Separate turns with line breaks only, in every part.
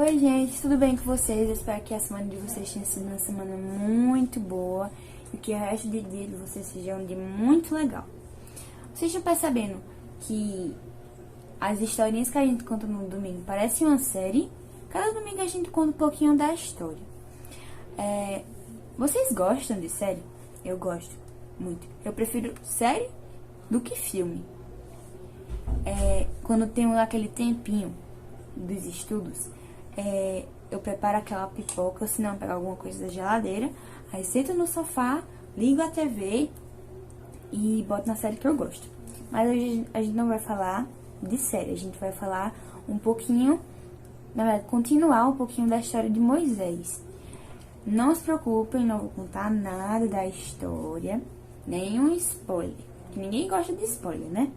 Oi gente, tudo bem com vocês? Eu espero que a semana de vocês tenha sido uma semana muito boa e que o resto de dia de vocês seja um dia muito legal. Vocês estão percebendo que as historinhas que a gente conta no domingo parecem uma série? Cada domingo a gente conta um pouquinho da história. Vocês gostam de série? Eu gosto muito. Eu prefiro série do que filme. Quando tenho aquele tempinho dos estudos, eu preparo aquela pipoca, se não pegar alguma coisa da geladeira, aí sento no sofá, ligo a TV e boto na série que eu gosto. Mas hoje a gente não vai falar de série, a gente vai falar um pouquinho, na verdade, continuar um pouquinho da história de Moisés. Não se preocupem, não vou contar nada da história, nenhum spoiler, que ninguém gosta de spoiler, né?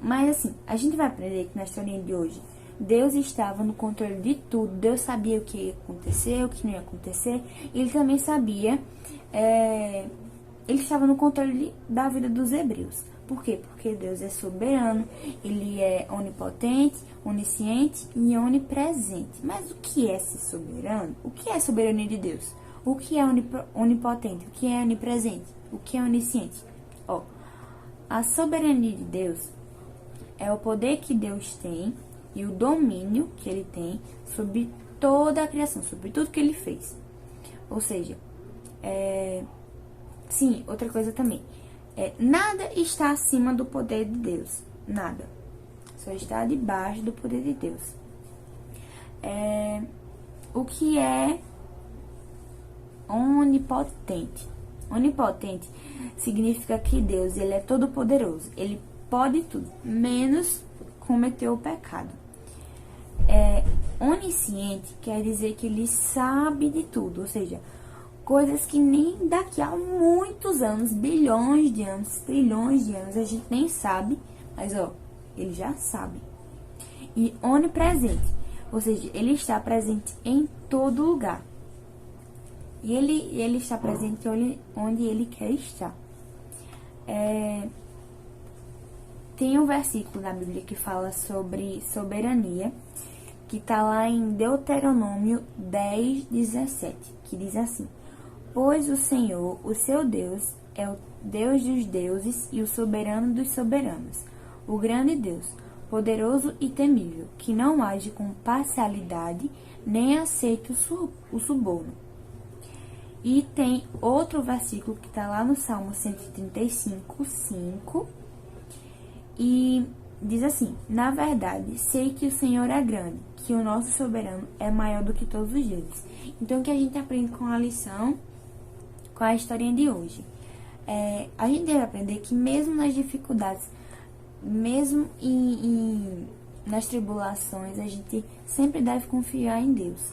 Mas assim, a gente vai aprender que na historinha de hoje, Deus estava no controle de tudo. Deus sabia o que ia acontecer, o que não ia acontecer. Ele também sabia, ele estava no controle da vida dos hebreus. Por quê? Porque Deus é soberano, ele é onipotente, onisciente e onipresente. Mas o que é ser soberano? O que é a soberania de Deus? O que é onipotente? O que é onipresente? O que é onisciente? A soberania de Deus é o poder que Deus tem e o domínio que ele tem sobre toda a criação, sobre tudo que ele fez. Ou seja, sim, outra coisa também. Nada está acima do poder de Deus. Nada. Só está debaixo do poder de Deus. O que é onipotente? Onipotente significa que Deus, ele é todo poderoso. Ele pode tudo, menos cometer o pecado. Onisciente quer dizer que ele sabe de tudo, ou seja, coisas que nem daqui a muitos anos, bilhões de anos, trilhões de anos, a gente nem sabe, mas ele já sabe. E onipresente, ou seja, ele está presente em todo lugar. E ele está presente onde ele quer estar. Tem um versículo na Bíblia que fala sobre soberania, que está lá em Deuteronômio 10:17, que diz assim: Pois o Senhor, o seu Deus, é o Deus dos deuses e o soberano dos soberanos, o grande Deus, poderoso e temível, que não age com parcialidade, nem aceita o suborno. E tem outro versículo que está lá no Salmo 135:5, e diz assim: Na verdade, sei que o Senhor é grande, que o nosso soberano é maior do que todos os deuses. Então, o que a gente aprende com a lição, com a historinha de hoje? A gente deve aprender que mesmo nas dificuldades, mesmo nas tribulações, a gente sempre deve confiar em Deus.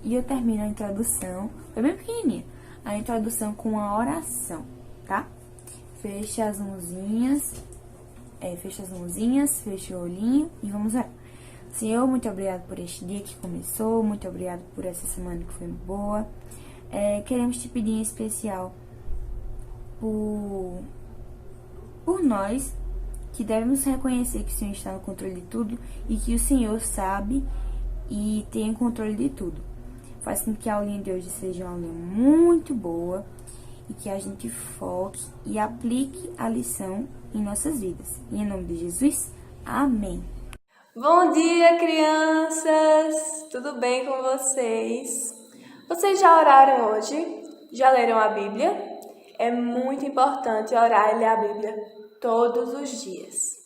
E eu termino a introdução, foi bem pequenininha, a introdução com uma oração, tá? Fecha as mãozinhas, fecha o olhinho e vamos lá. Senhor, muito obrigado por este dia que começou, muito obrigado por essa semana que foi boa. Queremos te pedir em especial por nós, que devemos reconhecer que o Senhor está no controle de tudo e que o Senhor sabe e tem controle de tudo. Faz com que a aulinha de hoje seja uma aulinha muito boa e que a gente foque e aplique a lição em nossas vidas. E em nome de Jesus, amém.
Bom dia, crianças! Tudo bem com vocês? Vocês já oraram hoje? Já leram a Bíblia? É muito importante orar e ler a Bíblia todos os dias.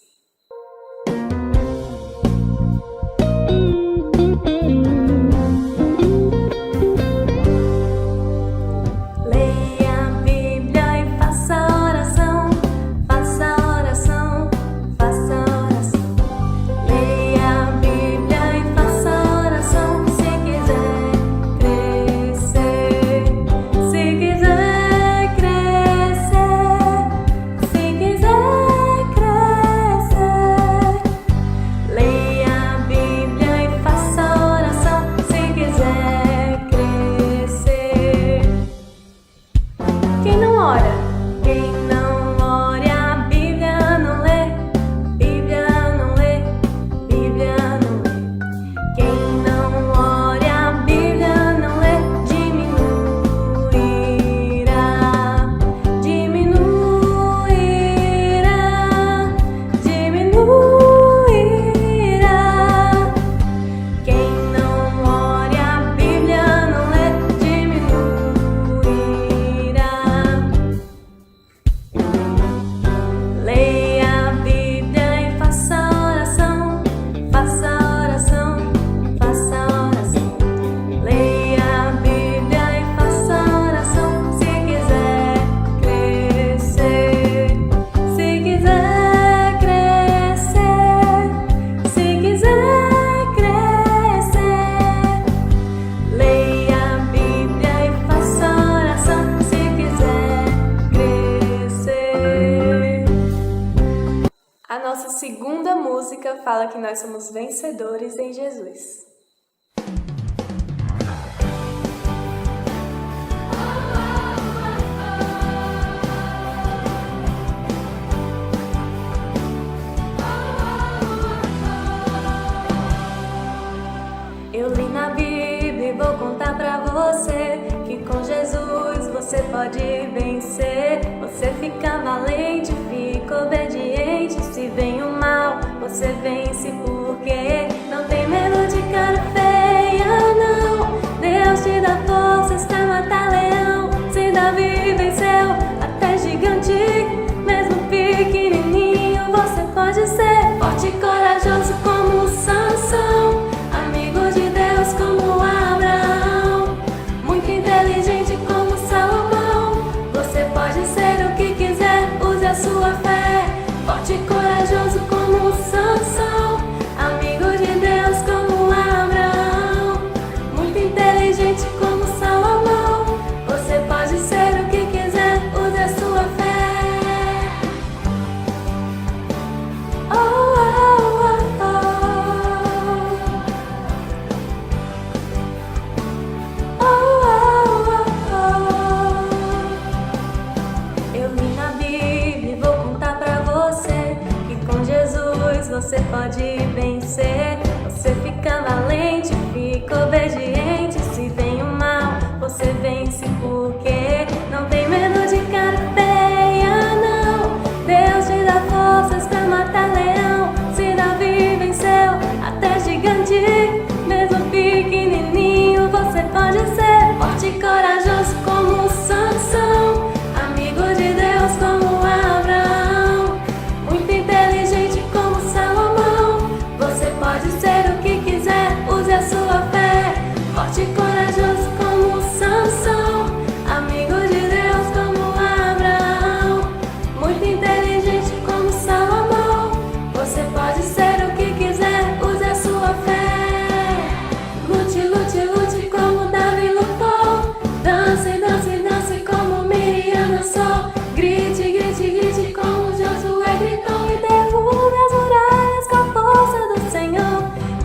fala que nós somos vencedores em Jesus. Eu li na Bíblia e vou contar pra você que com Jesus você pode vencer. Você fica valente, fica obediente. Se vem o mal, você vence porque não tem medo de cara feia, não. Deus te dá forças pra matar leão. Se Davi venceu até gigante, mesmo pequenininho você pode ser forte e corajoso como Sansão. Como Abraão, muito inteligente como Salomão. Você pode ser o que quiser, use a sua fé. Forte e corajoso como Sansão, amigo de Deus como Abraão, muito inteligente como Salomão. Você pode ser o que quiser, use a sua fé. Você pode vencer, você fica valente, fica obediente. Se vem o mal, você vence porque não tem medo de cara feia, não. Deus te dá forças pra matar leão. Se Davi venceu até gigante, mesmo pequenininho você pode ser forte e corajoso como Sansão, amigo de Deus como Abraão, muito inteligente como Salomão. Você pode ser o que quiser, use a sua fé. Forte e corajoso como Sansão, amigo de Deus como Abraão, muito inteligente como Salomão. Você pode ser o que quiser, use a sua fé. Lute, lute, lute como Davi lutou. Dance, dance, dance como Miriam dançou. Grite, grite, grite como Josué gritou. E derrube as muralhas com a força do Senhor.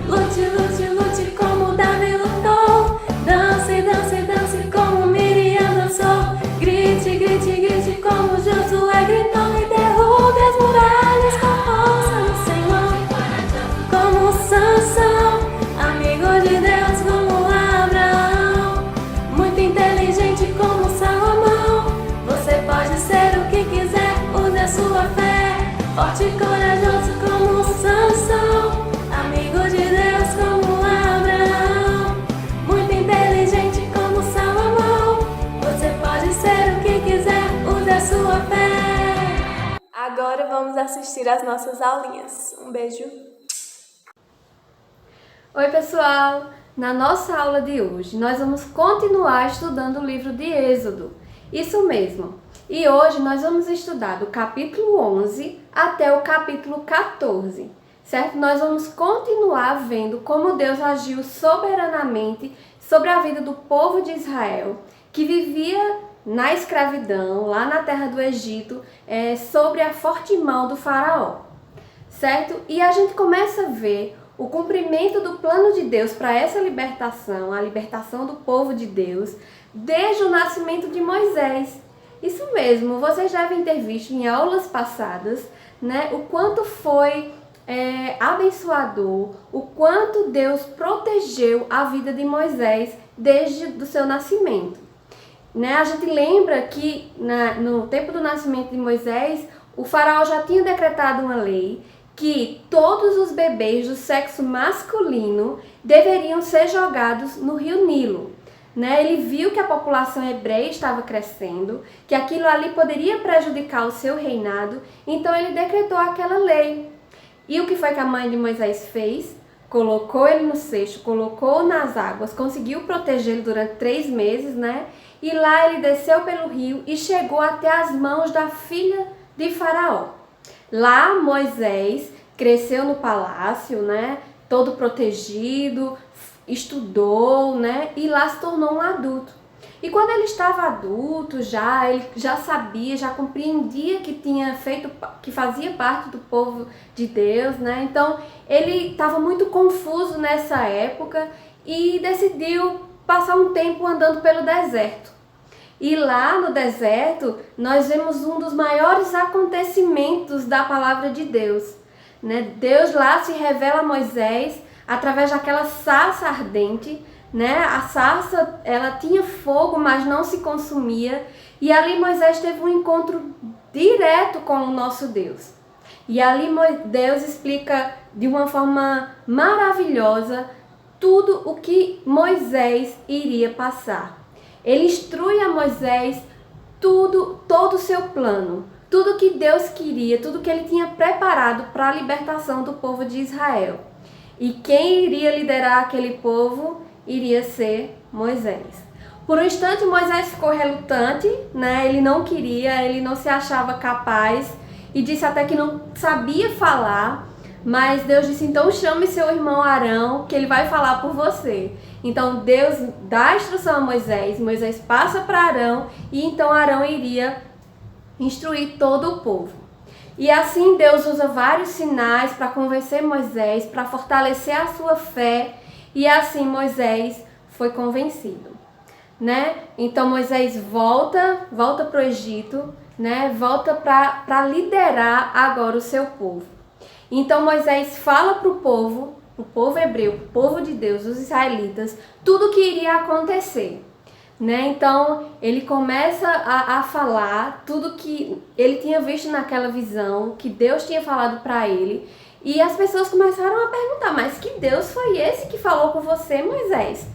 Lute, lute, lute como Davi lutou. Dance, dance, dance como Miriam dançou. Grite, grite, grite como Josué gritou. E derrube as muralhas com a força do Senhor. Como Sansão, amigo de Deus como Abraão, muito inteligente como Salomão. Você pode ser o que quiser, use a sua fé. Forte e corajoso como Sansão, amigo de Deus como Abraão, muito inteligente como Salomão. Você pode ser o que quiser, use a sua fé. Agora vamos assistir às nossas aulinhas. Um beijo.
Oi pessoal, na nossa aula de hoje nós vamos continuar estudando o livro de Êxodo, isso mesmo, e hoje nós vamos estudar do capítulo 11 até o capítulo 14, certo? Nós vamos continuar vendo como Deus agiu soberanamente sobre a vida do povo de Israel, que vivia na escravidão, lá na terra do Egito, sobre a forte mão do faraó, certo? E a gente começa a ver o cumprimento do plano de Deus para essa libertação, a libertação do povo de Deus, desde o nascimento de Moisés. Isso mesmo, vocês devem ter visto em aulas passadas, né, o quanto foi abençoador, o quanto Deus protegeu a vida de Moisés desde o seu nascimento. Né, a gente lembra que no tempo do nascimento de Moisés, o faraó já tinha decretado uma lei que todos os bebês do sexo masculino deveriam ser jogados no rio Nilo. Né? Ele viu que a população hebreia estava crescendo, que aquilo ali poderia prejudicar o seu reinado, então ele decretou aquela lei. E o que foi que a mãe de Moisés fez? Colocou ele no cesto, colocou nas águas, conseguiu protegê-lo durante 3 meses, né? E lá ele desceu pelo rio e chegou até as mãos da filha de Faraó. Lá Moisés cresceu no palácio, né, todo protegido, estudou, né, e lá se tornou um adulto. E quando ele estava adulto já, ele já sabia, já compreendia que fazia parte do povo de Deus, né? Então ele estava muito confuso nessa época e decidiu passar um tempo andando pelo deserto. E lá no deserto nós vemos um dos maiores acontecimentos da palavra de Deus, né? Deus lá se revela a Moisés através daquela sarça ardente, né? A sarça, ela tinha fogo, mas não se consumia. E ali Moisés teve um encontro direto com o nosso Deus. E ali Deus explica de uma forma maravilhosa tudo o que Moisés iria passar. Ele instrui a Moisés todo o seu plano, tudo que Deus queria, tudo que ele tinha preparado para a libertação do povo de Israel. E quem iria liderar aquele povo iria ser Moisés. Por um instante Moisés ficou relutante, né? Ele não queria, ele não se achava capaz e disse até que não sabia falar, mas Deus disse, então chame seu irmão Arão, que ele vai falar por você. Então Deus dá a instrução a Moisés, Moisés passa para Arão e então Arão iria instruir todo o povo. E assim Deus usa vários sinais para convencer Moisés, para fortalecer a sua fé, e assim Moisés foi convencido, né? Então Moisés volta para o Egito, né? Volta para liderar agora o seu povo. Então Moisés fala para o povo hebreu, o povo de Deus, os israelitas, tudo o que iria acontecer, né? Então ele começa a falar tudo que ele tinha visto naquela visão, que Deus tinha falado para ele. E as pessoas começaram a perguntar, mas que Deus foi esse que falou com você, Moisés?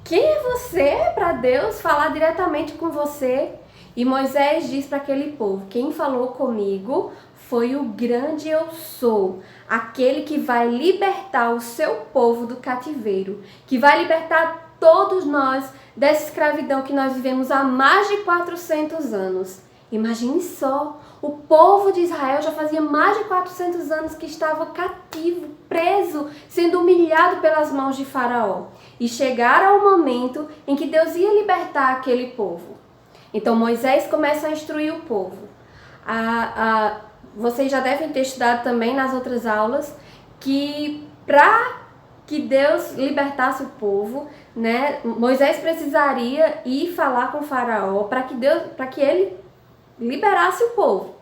Quem é você para Deus falar diretamente com você? E Moisés diz para aquele povo, quem falou comigo foi o grande eu sou, aquele que vai libertar o seu povo do cativeiro, que vai libertar todos nós dessa escravidão que nós vivemos há mais de 400 anos. Imagine só, o povo de Israel já fazia mais de 400 anos que estava cativo, preso, sendo humilhado pelas mãos de Faraó. E chegaram ao momento em que Deus ia libertar aquele povo. Então Moisés começa a instruir o povo. Vocês já devem ter estudado também nas outras aulas que para que Deus libertasse o povo, né, Moisés precisaria ir falar com Faraó para que ele liberasse o povo.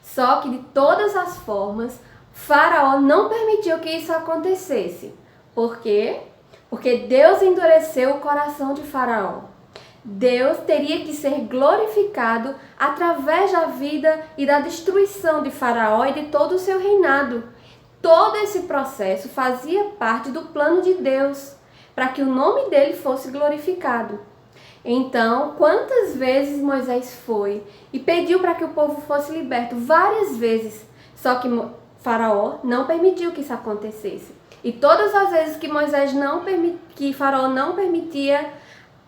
Só que de todas as formas, Faraó não permitiu que isso acontecesse. Por quê? Porque Deus endureceu o coração de Faraó. Deus teria que ser glorificado através da vida e da destruição de Faraó e de todo o seu reinado. Todo esse processo fazia parte do plano de Deus, para que o nome dele fosse glorificado. Então, quantas vezes Moisés foi e pediu para que o povo fosse liberto? Várias vezes. Só que Faraó não permitiu que isso acontecesse. E todas as vezes que Faraó não permitia,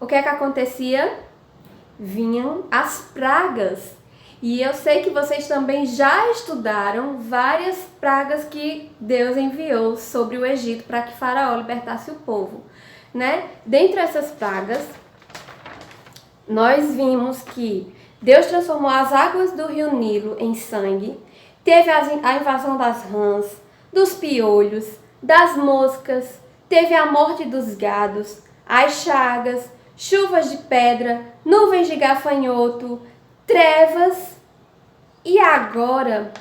o que é que acontecia? Vinham as pragas. E eu sei que vocês também já estudaram várias pragas que Deus enviou sobre o Egito para que Faraó libertasse o povo, né? Dentre essas pragas, nós vimos que Deus transformou as águas do rio Nilo em sangue, teve a invasão das rãs, dos piolhos, das moscas, teve a morte dos gados, as chagas, chuvas de pedra, nuvens de gafanhoto, trevas. E agora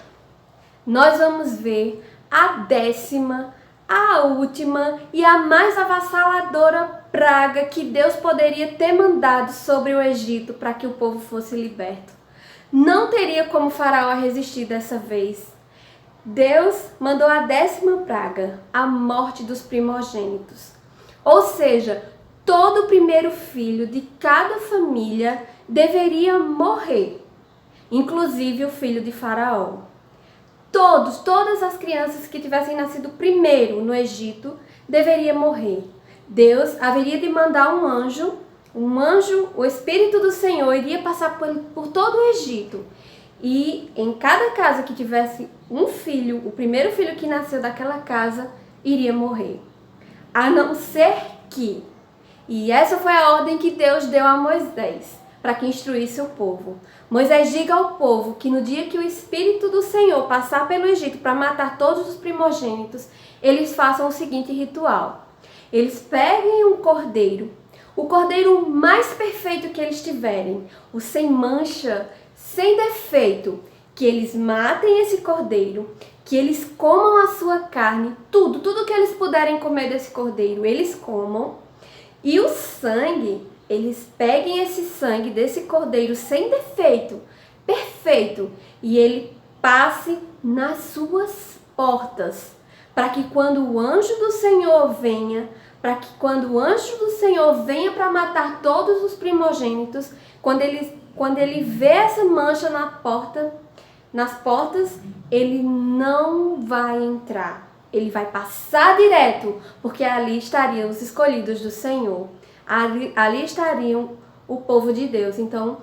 nós vamos ver a 10ª, a última e a mais avassaladora praga que Deus poderia ter mandado sobre o Egito para que o povo fosse liberto. Não teria como Faraó resistir dessa vez. Deus mandou a 10ª praga, a morte dos primogênitos. Ou seja, todo o primeiro filho de cada família deveria morrer, inclusive o filho de Faraó. Todas as crianças que tivessem nascido primeiro no Egito deveriam morrer. Deus haveria de mandar um anjo, o Espírito do Senhor iria passar por todo o Egito. E em cada casa que tivesse um filho, o primeiro filho que nasceu daquela casa, iria morrer. A não ser que E essa foi a ordem que Deus deu a Moisés, para que instruísse o povo. Moisés, diga ao povo que no dia que o Espírito do Senhor passar pelo Egito para matar todos os primogênitos, eles façam o seguinte ritual. Eles peguem um cordeiro, o cordeiro mais perfeito que eles tiverem, o sem mancha, sem defeito, que eles matem esse cordeiro, que eles comam a sua carne, tudo que eles puderem comer desse cordeiro, eles comam. E o sangue, eles peguem esse sangue desse cordeiro sem defeito, perfeito, e ele passe nas suas portas, para que quando o anjo do Senhor venha, para matar todos os primogênitos, quando ele vê essa mancha nas portas, ele não vai entrar. Ele vai passar direto, porque ali estariam os escolhidos do Senhor. Ali estariam o povo de Deus. Então,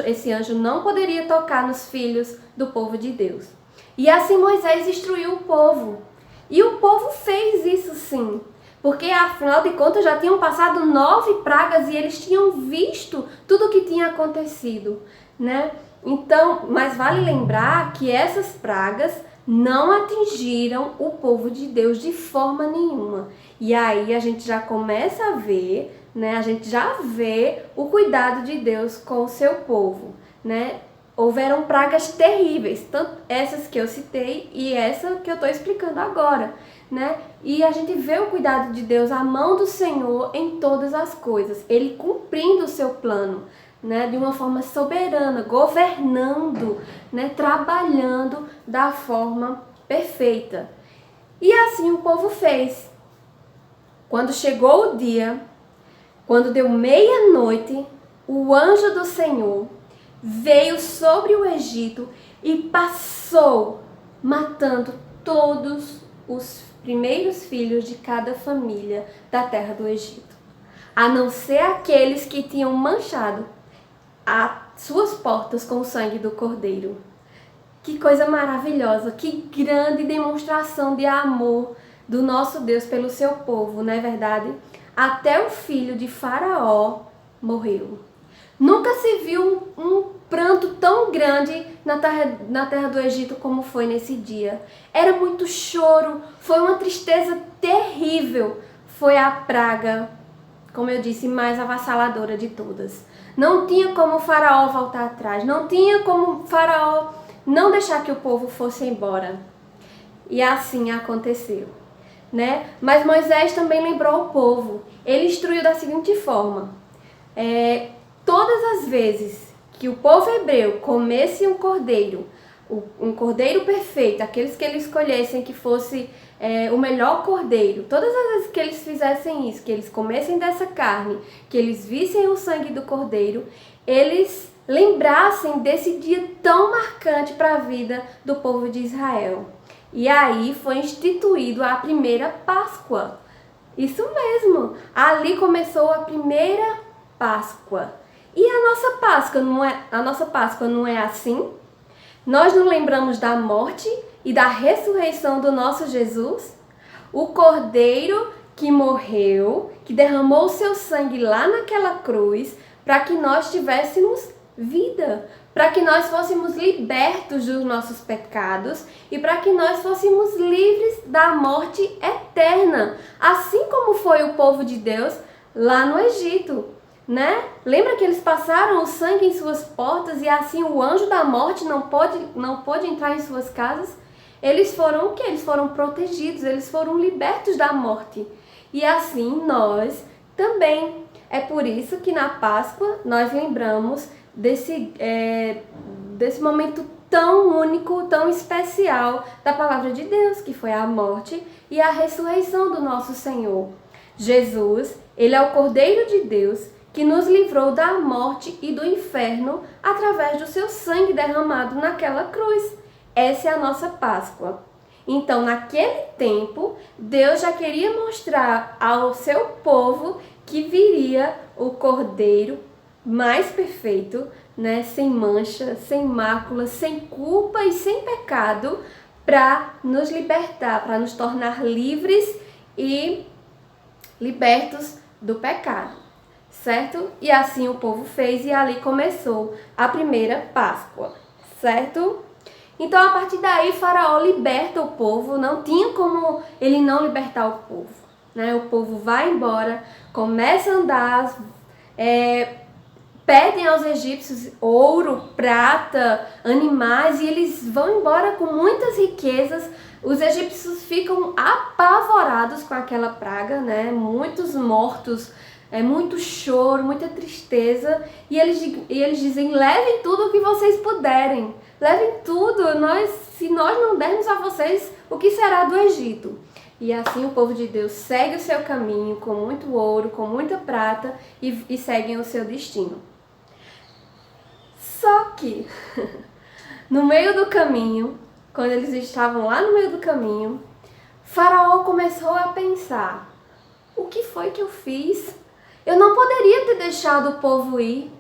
esse anjo não poderia tocar nos filhos do povo de Deus. E assim Moisés instruiu o povo. E o povo fez isso sim. Porque, afinal de contas, já tinham passado 9 pragas e eles tinham visto tudo o que tinha acontecido, né? Então, mas vale lembrar que essas pragas não atingiram o povo de Deus de forma nenhuma. E aí a gente já começa a ver, né? A gente já vê o cuidado de Deus com o seu povo, né? Houveram pragas terríveis, tanto essas que eu citei e essa que eu estou explicando agora, né? E a gente vê o cuidado de Deus, a mão do Senhor em todas as coisas, Ele cumprindo o seu plano, né? De uma forma soberana, governando, né? Trabalhando da forma perfeita. E assim o povo fez. Quando chegou o dia, quando deu meia-noite, o anjo do Senhor veio sobre o Egito e passou matando todos os primeiros filhos de cada família da terra do Egito, a não ser aqueles que tinham manchado as suas portas com o sangue do cordeiro. Que coisa maravilhosa, que grande demonstração de amor do nosso Deus pelo seu povo, não é verdade? Até o filho de Faraó morreu. Nunca se viu um pranto tão grande na terra do Egito como foi nesse dia. Era muito choro, foi uma tristeza terrível. Foi a praga, como eu disse, mais avassaladora de todas. Não tinha como o Faraó voltar atrás, não tinha como o Faraó não deixar que o povo fosse embora. E assim aconteceu, né? Mas Moisés também lembrou o povo. Ele instruiu da seguinte forma: todas as vezes que o povo hebreu comesse um cordeiro perfeito, aqueles que eles escolhessem que fosse o melhor cordeiro, todas as vezes que eles fizessem isso, que eles comessem dessa carne, que eles vissem o sangue do cordeiro, eles lembrassem desse dia tão marcante para a vida do povo de Israel. E aí foi instituído a primeira Páscoa. Isso mesmo, ali começou a primeira Páscoa. E a nossa Páscoa não é assim? Nós não lembramos da morte e da ressurreição do nosso Jesus? O Cordeiro que morreu, que derramou o seu sangue lá naquela cruz, para que nós tivéssemos vida, para que nós fôssemos libertos dos nossos pecados e para que nós fôssemos livres da morte eterna, assim como foi o povo de Deus lá no Egito, né? Lembra que eles passaram o sangue em suas portas e assim o anjo da morte não pôde entrar em suas casas? Eles foram o quê? Eles foram protegidos, eles foram libertos da morte. E assim nós também. É por isso que na Páscoa nós lembramos desse momento tão único, tão especial da palavra de Deus, que foi a morte e a ressurreição do nosso Senhor. Jesus, Ele é o Cordeiro de Deus que nos livrou da morte e do inferno através do seu sangue derramado naquela cruz. Essa é a nossa Páscoa. Então, naquele tempo, Deus já queria mostrar ao seu povo que viria o Cordeiro mais perfeito, né? Sem mancha, sem mácula, sem culpa e sem pecado, para nos libertar, para nos tornar livres e libertos do pecado, certo? E assim o povo fez e ali começou a primeira Páscoa, certo? Então, a partir daí, Faraó liberta o povo, não tinha como ele não libertar o povo, né? O povo vai embora, começa a andar, pedem aos egípcios ouro, prata, animais, e eles vão embora com muitas riquezas. Os egípcios ficam apavorados com aquela praga, né? Muitos mortos, muito choro, muita tristeza, e eles dizem: levem tudo o que vocês puderem, levem tudo, se nós não dermos a vocês, o que será do Egito? E assim o povo de Deus segue o seu caminho com muito ouro, com muita prata, e seguem o seu destino. Só que, no meio do caminho, quando eles estavam lá no meio do caminho, Faraó começou a pensar: o que foi que eu fiz? Eu não poderia ter deixado o povo ir.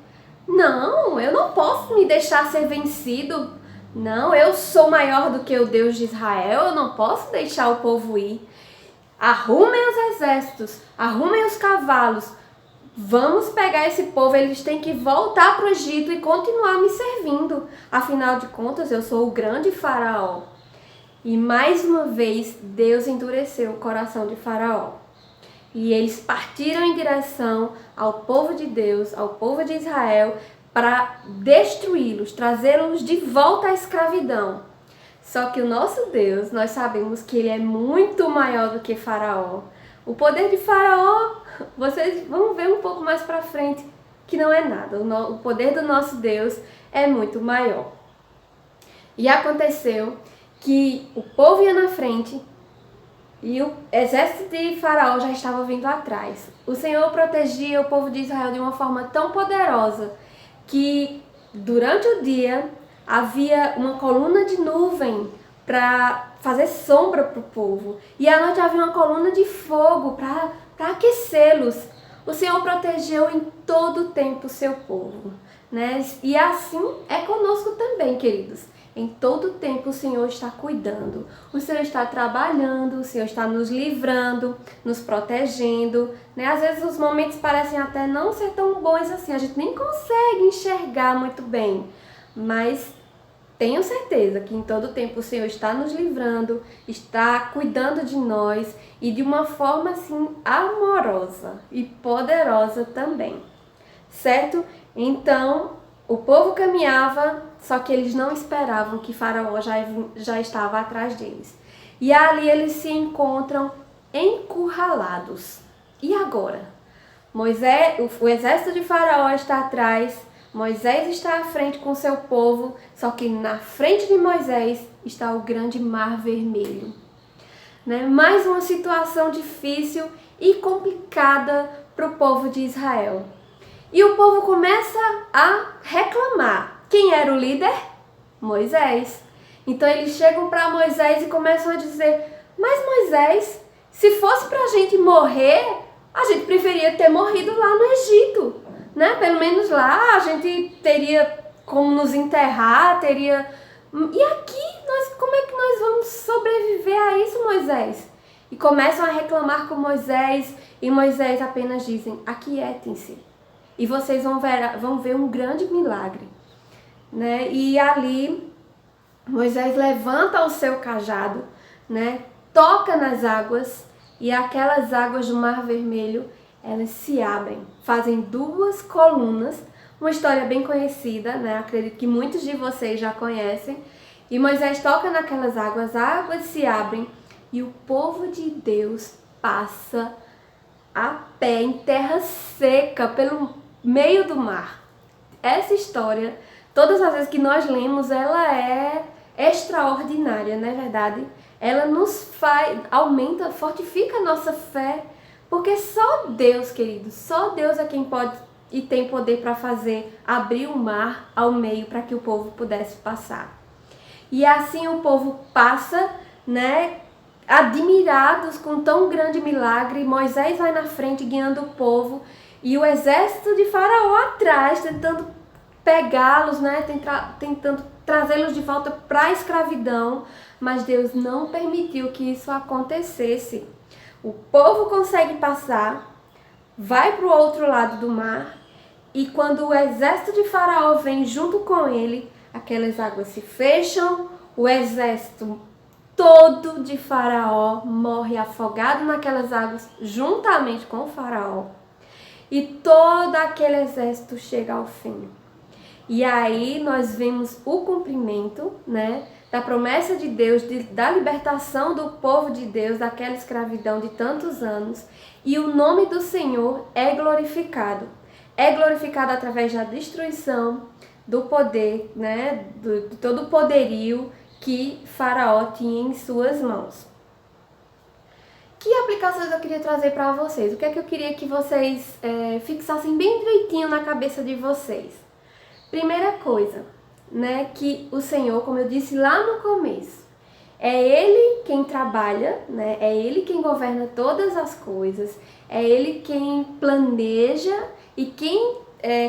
Não, eu não posso me deixar ser vencido. Não, eu sou maior do que o Deus de Israel, eu não posso deixar o povo ir. Arrumem os exércitos, arrumem os cavalos. Vamos pegar esse povo, eles têm que voltar para o Egito e continuar me servindo. Afinal de contas, eu sou o grande Faraó. E mais uma vez, Deus endureceu o coração de Faraó. E eles partiram em direção ao povo de Deus, ao povo de Israel, para destruí-los, trazê-los de volta à escravidão. Só que o nosso Deus, nós sabemos que ele é muito maior do que Faraó. O poder de Faraó, vocês vão ver um pouco mais para frente, que não é nada. O poder do nosso Deus é muito maior. E aconteceu que o povo ia na frente e o exército de Faraó já estava vindo atrás. O Senhor protegia o povo de Israel de uma forma tão poderosa que durante o dia havia uma coluna de nuvem para fazer sombra para o povo. E à noite havia uma coluna de fogo para aquecê-los. O Senhor protegeu em todo o tempo o seu povo, né? E assim é conosco também, queridos. Em todo o tempo o Senhor está cuidando, o Senhor está trabalhando, o Senhor está nos livrando, nos protegendo, né? Às vezes os momentos parecem até não ser tão bons assim, a gente nem consegue enxergar muito bem, mas tenho certeza que em todo o tempo o Senhor está nos livrando, está cuidando de nós e de uma forma assim amorosa e poderosa também, certo? Então, o povo caminhava, só que eles não esperavam que Faraó já estava atrás deles. E ali eles se encontram encurralados. E agora? O exército de Faraó está atrás, Moisés está à frente com seu povo, só que na frente de Moisés está o grande mar vermelho. Né? Mais uma situação difícil e complicada para o povo de Israel. E o povo começa a reclamar. Quem era o líder? Moisés. Então eles chegam para Moisés e começam a dizer: mas Moisés, se fosse para a gente morrer, a gente preferia ter morrido lá no Egito, né? Pelo menos lá a gente teria como nos enterrar, teria... E aqui, como é que nós vamos sobreviver a isso, Moisés? E começam a reclamar com Moisés, e Moisés apenas dizem: aquietem-se, e vocês vão ver um grande milagre. Né? E ali Moisés levanta o seu cajado, né? Toca nas águas, e aquelas águas do Mar Vermelho, elas se abrem, fazem duas colunas, uma história bem conhecida, né? Acredito que muitos de vocês já conhecem. E Moisés toca naquelas águas, as águas se abrem e o povo de Deus passa a pé em terra seca pelo meio do mar. Essa história, todas as vezes que nós lemos, ela é extraordinária, não é verdade? Ela nos aumenta, fortifica a nossa fé, porque só Deus, queridos, só Deus é quem pode e tem poder para fazer abrir o mar ao meio para que o povo pudesse passar. E assim o povo passa, né, admirados com tão grande milagre. Moisés vai na frente guiando o povo e o exército de Faraó atrás, tentando pegá-los, né, tentando trazê-los de volta para a escravidão, mas Deus não permitiu que isso acontecesse. O povo consegue passar, vai para o outro lado do mar, e quando o exército de Faraó vem junto com ele, aquelas águas se fecham, o exército todo de Faraó morre afogado naquelas águas juntamente com o Faraó. E todo aquele exército chega ao fim. E aí nós vemos o cumprimento, né, da promessa de Deus, da libertação do povo de Deus daquela escravidão de tantos anos. E o nome do Senhor é glorificado. É glorificado através da destruição do poder, né, de todo o poderio que Faraó tinha em suas mãos. Que aplicações eu queria trazer para vocês? O que é que eu queria que vocês fixassem bem direitinho na cabeça de vocês? Primeira coisa, né, que o Senhor, como eu disse lá no começo, é Ele quem trabalha, né, é Ele quem governa todas as coisas, é Ele quem planeja e quem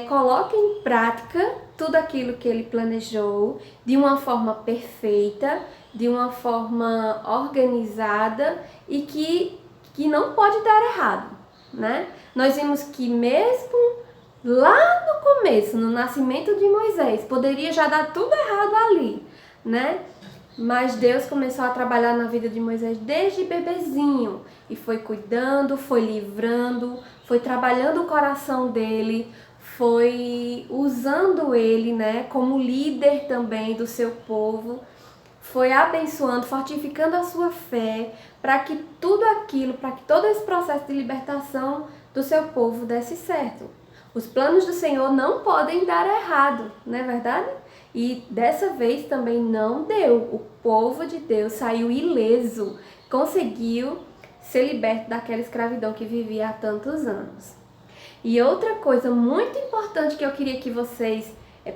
coloca em prática tudo aquilo que Ele planejou de uma forma perfeita, de uma forma organizada e que não pode dar errado, né? Nós vimos que mesmo lá no começo, no nascimento de Moisés, poderia já dar tudo errado ali, né? Mas Deus começou a trabalhar na vida de Moisés desde bebezinho e foi cuidando, foi livrando, foi trabalhando o coração dele, foi usando ele, né, como líder também do seu povo, foi abençoando, fortificando a sua fé para que tudo aquilo, para que todo esse processo de libertação do seu povo desse certo. Os planos do Senhor não podem dar errado, não é verdade? E dessa vez também não deu. O povo de Deus saiu ileso, conseguiu ser liberto daquela escravidão que vivia há tantos anos. E outra coisa muito importante que eu queria que vocês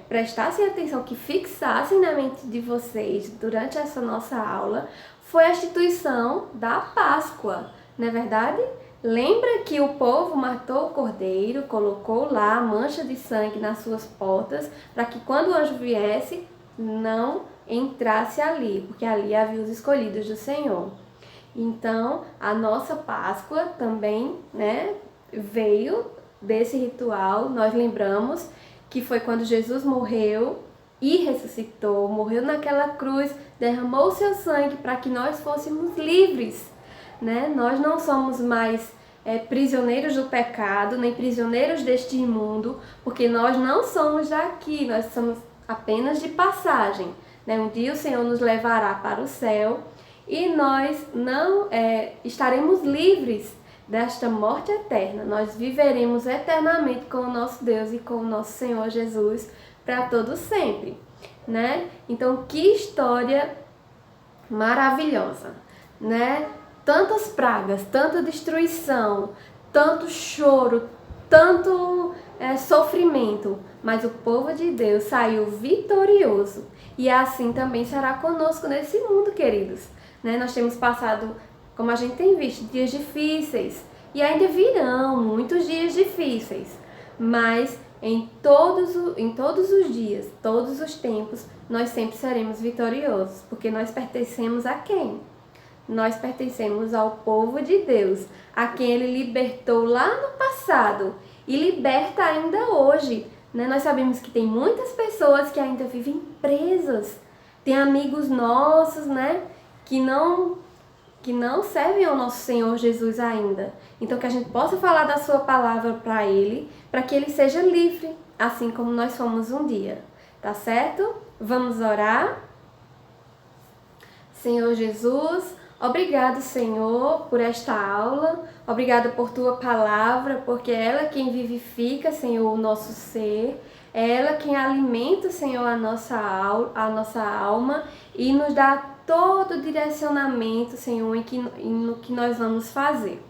prestassem atenção, que fixassem na mente de vocês durante essa nossa aula, foi a instituição da Páscoa, não é verdade? Lembra que o povo matou o cordeiro, colocou lá a mancha de sangue nas suas portas, para que quando o anjo viesse, não entrasse ali, porque ali havia os escolhidos do Senhor. Então, a nossa Páscoa também, né, veio desse ritual. Nós lembramos que foi quando Jesus morreu e ressuscitou, morreu naquela cruz, derramou o seu sangue para que nós fôssemos livres, né? Nós não somos mais prisioneiros do pecado, nem prisioneiros deste mundo, porque nós não somos daqui, nós somos apenas de passagem, né? Um dia o Senhor nos levará para o céu e nós não estaremos livres desta morte eterna. Nós viveremos eternamente com o nosso Deus e com o nosso Senhor Jesus para todo sempre, né? Então, que história maravilhosa, né? Tantas pragas, tanta destruição, tanto choro, tanto sofrimento, mas o povo de Deus saiu vitorioso. E assim também será conosco nesse mundo, queridos, né? Nós temos passado, como a gente tem visto, dias difíceis e ainda virão muitos dias difíceis, mas em todos os dias, todos os tempos, nós sempre seremos vitoriosos, porque nós pertencemos a quem? Nós pertencemos ao povo de Deus, a quem Ele libertou lá no passado e liberta ainda hoje, né? Nós sabemos que tem muitas pessoas que ainda vivem presas, tem amigos nossos, né, que não servem ao nosso Senhor Jesus ainda. Então, que a gente possa falar da sua palavra para Ele, para que Ele seja livre, assim como nós fomos um dia. Tá certo? Vamos orar? Senhor Jesus, obrigado, Senhor, por esta aula. Obrigada por Tua palavra, porque é ela quem vivifica, Senhor, o nosso ser. É ela quem alimenta, Senhor, a nossa alma e nos dá todo o direcionamento, Senhor, no que nós vamos fazer.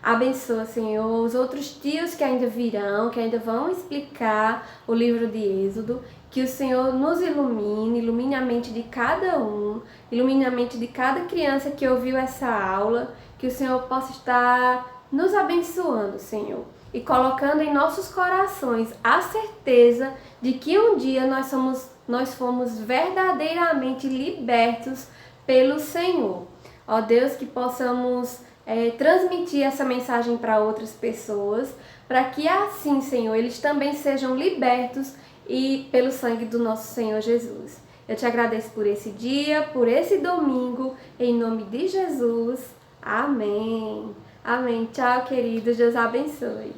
Abençoa, Senhor, os outros tios que ainda virão, que ainda vão explicar o livro de Êxodo. Que o Senhor nos ilumine a mente de cada um, ilumine a mente de cada criança que ouviu essa aula. Que o Senhor possa estar nos abençoando, Senhor, e colocando em nossos corações a certeza de que um dia nós fomos verdadeiramente libertos pelo Senhor. Ó Deus, que possamos transmitir essa mensagem para outras pessoas, para que assim, Senhor, eles também sejam libertos e pelo sangue do nosso Senhor Jesus. Eu te agradeço por esse dia, por esse domingo, em nome de Jesus. Amém. Amém. Tchau, queridos. Deus abençoe.